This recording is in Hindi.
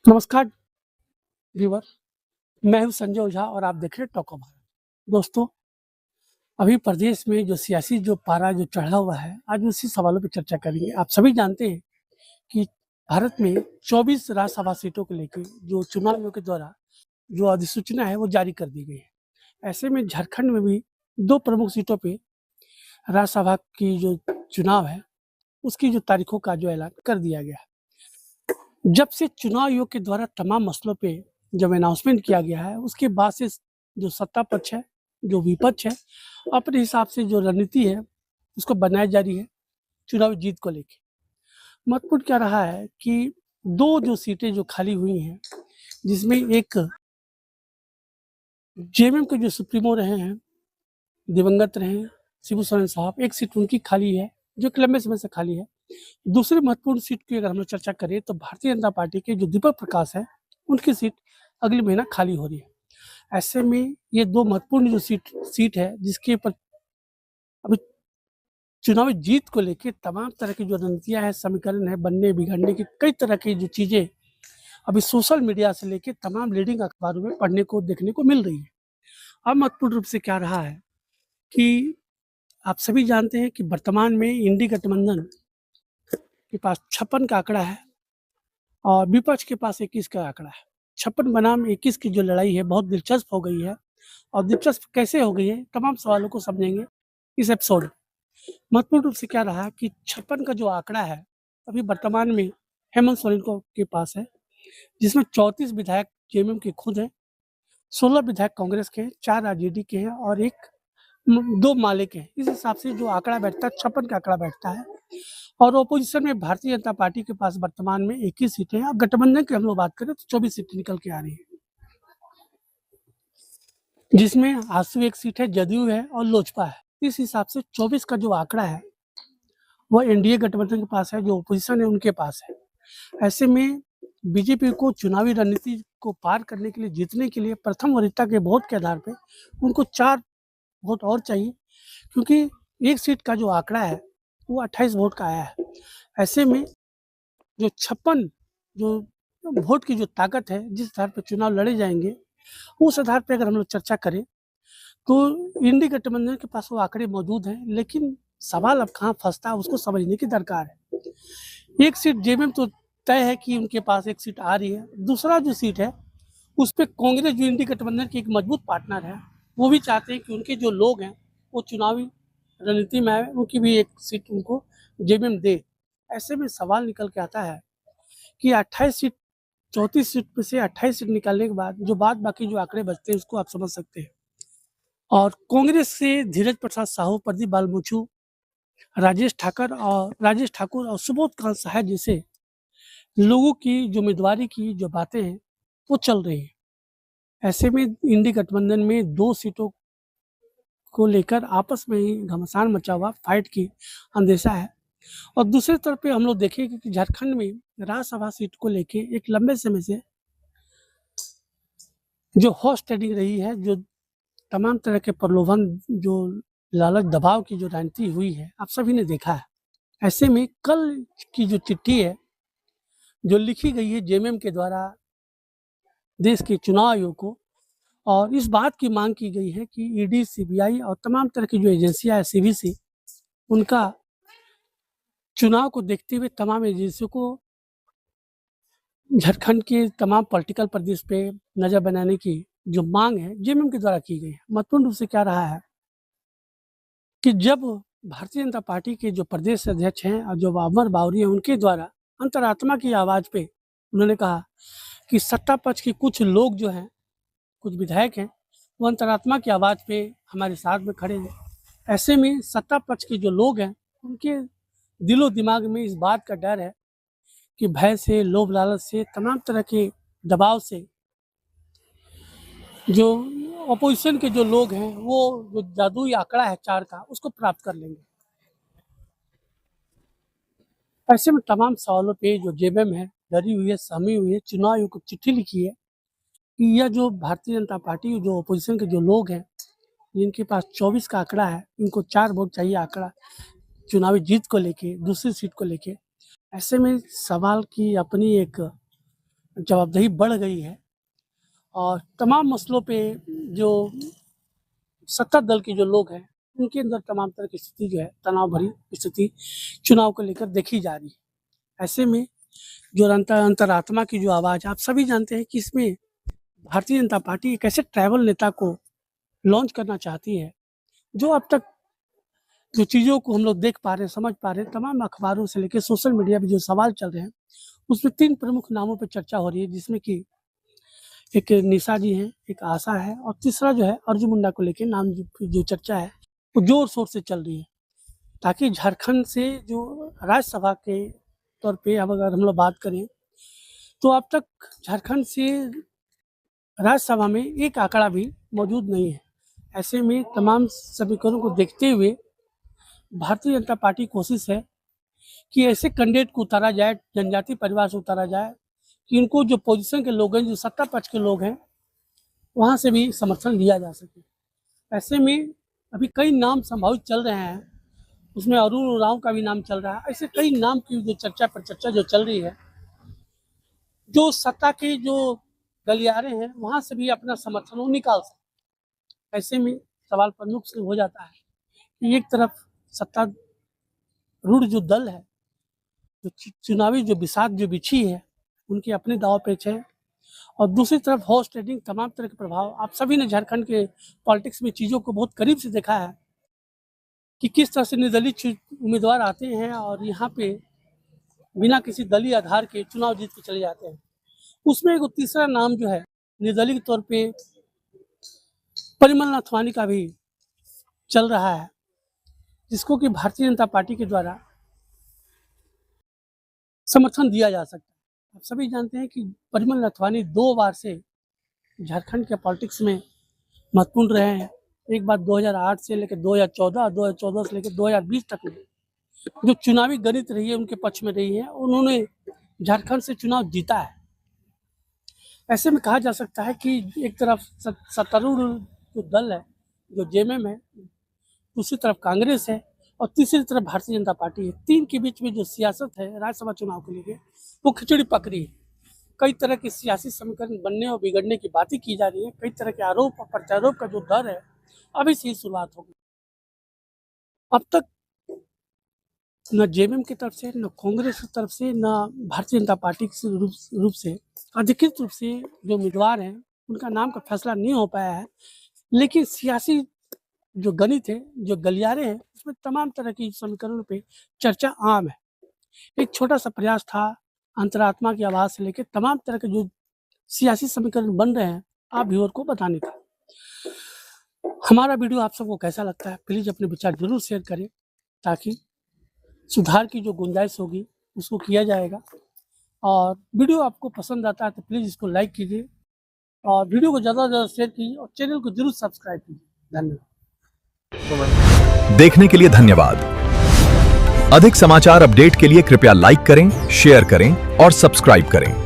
नमस्कार व्यूअर। मैं हूं संजय ओझा और आप देख रहे हैं टॉक ऑफ भारत। दोस्तों, अभी प्रदेश में जो सियासी जो पारा जो चढ़ा हुआ है, आज उसी सवालों पे चर्चा करेंगे। आप सभी जानते हैं कि भारत में 24 राज्यसभा सीटों को लेके जो चुनाव आयोग के द्वारा जो अधिसूचना है वो जारी कर दी गई है। ऐसे में झारखंड में भी 2 प्रमुख सीटों पे राज्यसभा की जो चुनाव है उसकी जो तारीखों का जो ऐलान कर दिया गया है। जब से चुनाव आयोग के द्वारा तमाम मसलों पे जब अनाउंसमेंट किया गया है, उसके बाद से जो सत्ता पक्ष है, जो विपक्ष है, अपने हिसाब से जो रणनीति है, उसको बनाई जा रही है चुनावी जीत को लेके। महत्वपूर्ण क्या रहा है कि 2 जो सीटें जो खाली हुई हैं, जिसमें एक जेएमएम के जो सुप्रीमो रहे हैं, दिवंगत रहे हैं शिबू सोरेन साहब, एक सीट उनकी खाली है, जो कि लंबे समय से खाली है। दूसरी महत्वपूर्ण सीट की अगर हम लोग चर्चा करें तो भारतीय जनता पार्टी के जो दीपक प्रकाश है, उनकी सीट अगले महीना खाली हो रही है। ऐसे में ये 2 महत्वपूर्ण जो सीट है जिसके ऊपर अभी चुनावी जीत को लेके तमाम तरह की जो रणनीतियाँ हैं, समीकरण है, बनने बिगड़ने की कई तरह की जो चीज़ें अभी सोशल मीडिया से लेके तमाम लीडिंग अखबारों में पढ़ने को, देखने को मिल रही है। अब महत्वपूर्ण रूप से क्या रहा है कि आप सभी जानते हैं कि वर्तमान में इंडी गठबंधन के पास 56 का आंकड़ा है और विपक्ष के पास 21 का आंकड़ा है। 56 बनाम 21 की जो लड़ाई है बहुत दिलचस्प हो गई है और दिलचस्प कैसे हो गई है, तमाम सवालों को समझेंगे इस एपिसोड में। महत्वपूर्ण रूप से क्या रहा कि 56 का जो आंकड़ा है, अभी वर्तमान में हेमंत सोरेन के पास है, जिसमें 34 विधायक जेएमएम के खुद हैं, 16 विधायक कांग्रेस के हैं, 4 आरजेडी के हैं और 2 माले के हैं। इस हिसाब से जो आंकड़ा बैठता है, 56 का आंकड़ा बैठता है और ऑपोजिशन में भारतीय जनता पार्टी के पास वर्तमान में 21 सीटें हैं। अब गठबंधन की हम लोग बात करें तो 24 सीटें निकल के आ रही हैं, जिसमें आजसू एक सीट है, जदयू है और लोजपा है। इस हिसाब से 24 का जो आंकड़ा है वो एनडीए गठबंधन के पास है, जो ऑपोजिशन है उनके पास है। ऐसे में बीजेपी को चुनावी रणनीति को पार करने के लिए, जीतने के लिए प्रथम वरीयता के वोट के आधार पे उनको 4 वोट और चाहिए, क्योंकि एक सीट का जो आंकड़ा है वो 28 वोट का आया है। ऐसे में जो 56 जो वोट की जो ताकत है, जिस आधार पर चुनाव लड़े जाएंगे, उस आधार पर अगर हम लोग चर्चा करें तो इंडी गठबंधन के पास वो आंकड़े मौजूद हैं, लेकिन सवाल अब कहाँ फंसता है उसको समझने की दरकार है। एक सीट जेएमएम तो तय है कि उनके पास एक सीट आ रही है। दूसरा जो सीट है उस पे कांग्रेस जो इंडी गठबंधन की एक मजबूत पार्टनर है, वो भी चाहते हैं कि उनके जो लोग हैं वो चुनावी रणनीति में आए, उनकी भी एक सीट उनको जेएमएम दे। ऐसे में सवाल निकल के आता है कि 28 सीट 34 सीट में से 28 सीट निकालने के बाद जो बाद बाकी जो आंकड़े बचते हैं उसको आप समझ सकते हैं। और कांग्रेस से धीरज प्रसाद साहू, प्रदीप बालमुचु, राजेश ठाकुर और सुबोध कांत सहाय जैसे लोगों की जो उम्मीदवारी की जो बातें हैं वो चल रही हैं। ऐसे में इंडी गठबंधन में 2 सीटों को लेकर आपस में ही घमासान मचा हुआ फाइट की अंदेशा है। और दूसरी तरफ पे हम लोग देखेंगे कि झारखंड में राज्यसभा सीट को लेके एक लंबे समय से जो हॉर्स ट्रेडिंग रही है, जो तमाम तरह के प्रलोभन, जो लालच दबाव की जो राजनीति हुई है, आप सभी ने देखा है। ऐसे में कल की जो चिट्ठी है जो लिखी गई है जेएमएम के द्वारा देश के चुनाव आयोग को, और इस बात की मांग की गई है कि ईडी, सीबीआई और तमाम तरह की जो एजेंसियां है, सीवीसी, उनका चुनाव को देखते हुए तमाम एजेंसियों को झारखंड के तमाम पॉलिटिकल प्रदेश पे नजर बनाने की जो मांग है जेएमएम के द्वारा की गई है। महत्वपूर्ण रूप से क्या रहा है कि जब भारतीय जनता पार्टी के जो प्रदेश अध्यक्ष हैं और जो अमर बावरी हैं, उनके द्वारा अंतरात्मा की आवाज़ पे उन्होंने कहा कि सत्ता पक्ष के कुछ लोग जो हैं, कुछ विधायक हैं, वो अंतरात्मा की आवाज़ पे हमारे साथ में खड़े हैं। ऐसे में सत्ता पक्ष के जो लोग हैं, उनके दिलो दिमाग में इस बात का डर है कि भय से, लोभ लालच से, तमाम तरह के दबाव से जो अपोजिशन के जो लोग हैं वो जो जादुई आंकड़ा है 4 का, उसको प्राप्त कर लेंगे। ऐसे में तमाम सवालों पे जो जेएमएम है डरी हुई है, सहमी हुई है, चुनाव आयोग को चिट्ठी लिखी है कि यह जो भारतीय जनता पार्टी, जो अपोजिशन के जो लोग हैं, जिनके पास 24 का आंकड़ा है, इनको 4 वोट चाहिए आंकड़ा चुनावी जीत को लेके, दूसरी सीट को लेके। ऐसे में सवाल की अपनी एक जवाबदेही बढ़ गई है और तमाम मसलों पे जो सत्ता दल के जो लोग हैं उनके अंदर तमाम तरह की स्थिति जो है तनाव भरी स्थिति चुनाव को लेकर देखी जा रही है। ऐसे में जो अंतरात्मा की जो आवाज़ आप सभी जानते हैं कि इसमें भारतीय जनता पार्टी एक ऐसे ट्राइबल नेता को लॉन्च करना चाहती है जो अब तक जो चीज़ों को हम लोग देख पा रहे हैं, समझ पा रहे हैं, तमाम अखबारों से लेकर सोशल मीडिया पे जो सवाल चल रहे हैं उसमें 3 प्रमुख नामों पर चर्चा हो रही है, जिसमें कि एक निशा जी हैं, एक आशा है और तीसरा जो है अर्जुन मुंडा को लेके नाम जो चर्चा है वो जोर शोर से चल रही है, ताकि झारखंड से जो राज्यसभा के तौर पे अब अगर हम लोग बात करें तो अब तक झारखंड से राज्यसभा में एक आंकड़ा भी मौजूद नहीं है। ऐसे में तमाम समीकरणों को देखते हुए भारतीय जनता पार्टी कोशिश है कि ऐसे कैंडिडेट को उतारा जाए, जनजाति परिवार से उतारा जाए कि उनको जो पोजीशन के लोग हैं, जो सत्ता पक्ष के लोग हैं, वहाँ से भी समर्थन लिया जा सके। ऐसे में अभी कई नाम संभावित चल रहे हैं, उसमें अरुण उरांव का भी नाम चल रहा है। ऐसे कई नाम की जो चर्चा जो चल रही है, जो सत्ता के जो गलियारे हैं वहाँ से भी अपना समर्थन वो निकाल सकते। ऐसे में सवाल प्रमुख से हो जाता है कि एक तरफ सत्तारूढ़ जो दल है, जो चुनावी जो बिसात जो बिछी है उनके अपने दाव पेच है और दूसरी तरफ हॉर्स ट्रेडिंग तमाम तरह के प्रभाव। आप सभी ने झारखंड के पॉलिटिक्स में चीज़ों को बहुत करीब से देखा है कि किस तरह से निर्दलीय उम्मीदवार आते हैं और यहाँ पे बिना किसी दलीय आधार के चुनाव जीत के चले जाते हैं। उसमें एक तीसरा नाम जो है निर्दलीय के तौर पे परिमल नाथवानी का भी चल रहा है, जिसको कि भारतीय जनता पार्टी के द्वारा समर्थन दिया जा सकता है। आप सभी जानते हैं कि परिमल नाथवानी 2 बार से झारखंड के पॉलिटिक्स में महत्वपूर्ण रहे हैं। एक बार 2008 से लेकर 2014, 2014 से लेकर 2020 तक में जो चुनावी गणित रही है उनके पक्ष में रही है, उन्होंने झारखंड से चुनाव जीता है। ऐसे में कहा जा सकता है कि एक तरफ सत्तारूढ़ जो दल है, जो जेएमएम है, दूसरी तरफ कांग्रेस है और तीसरी तरफ भारतीय जनता पार्टी है। 3 के बीच में जो सियासत है राज्यसभा चुनाव को लेकर वो खिचड़ी पक रही है। कई तरह के सियासी समीकरण बनने और बिगड़ने की बातें की जा रही है। कई तरह के आरोप और प्रत्यारोप का जो दर है अभी से ही शुरुआत होगी। अब तक न जेएमएम की तरफ से, न कांग्रेस की तरफ से, न भारतीय जनता पार्टी के रूप से अधिकृत रूप से जो उम्मीदवार हैं उनका नाम का फैसला नहीं हो पाया है। लेकिन सियासी जो गणित है, जो गलियारे हैं, उसमें तमाम तरह की समीकरणों पे चर्चा आम है। एक छोटा सा प्रयास था अंतरात्मा की आवाज़ से लेकर तमाम तरह के जो सियासी समीकरण बन रहे हैं आप व्यूअर को बताने का। हमारा वीडियो आप सबको कैसा लगता है प्लीज़ अपने विचार जरूर शेयर करें, ताकि सुधार की जो गुंजाइश होगी उसको किया जाएगा। और वीडियो आपको पसंद आता है तो प्लीज़ इसको लाइक कीजिए और वीडियो को ज़्यादा से ज़्यादा शेयर कीजिए और चैनल को जरूर सब्सक्राइब कीजिए। धन्यवाद। देखने के लिए धन्यवाद। अधिक समाचार अपडेट के लिए कृपया लाइक करें, शेयर करें और सब्सक्राइब करें।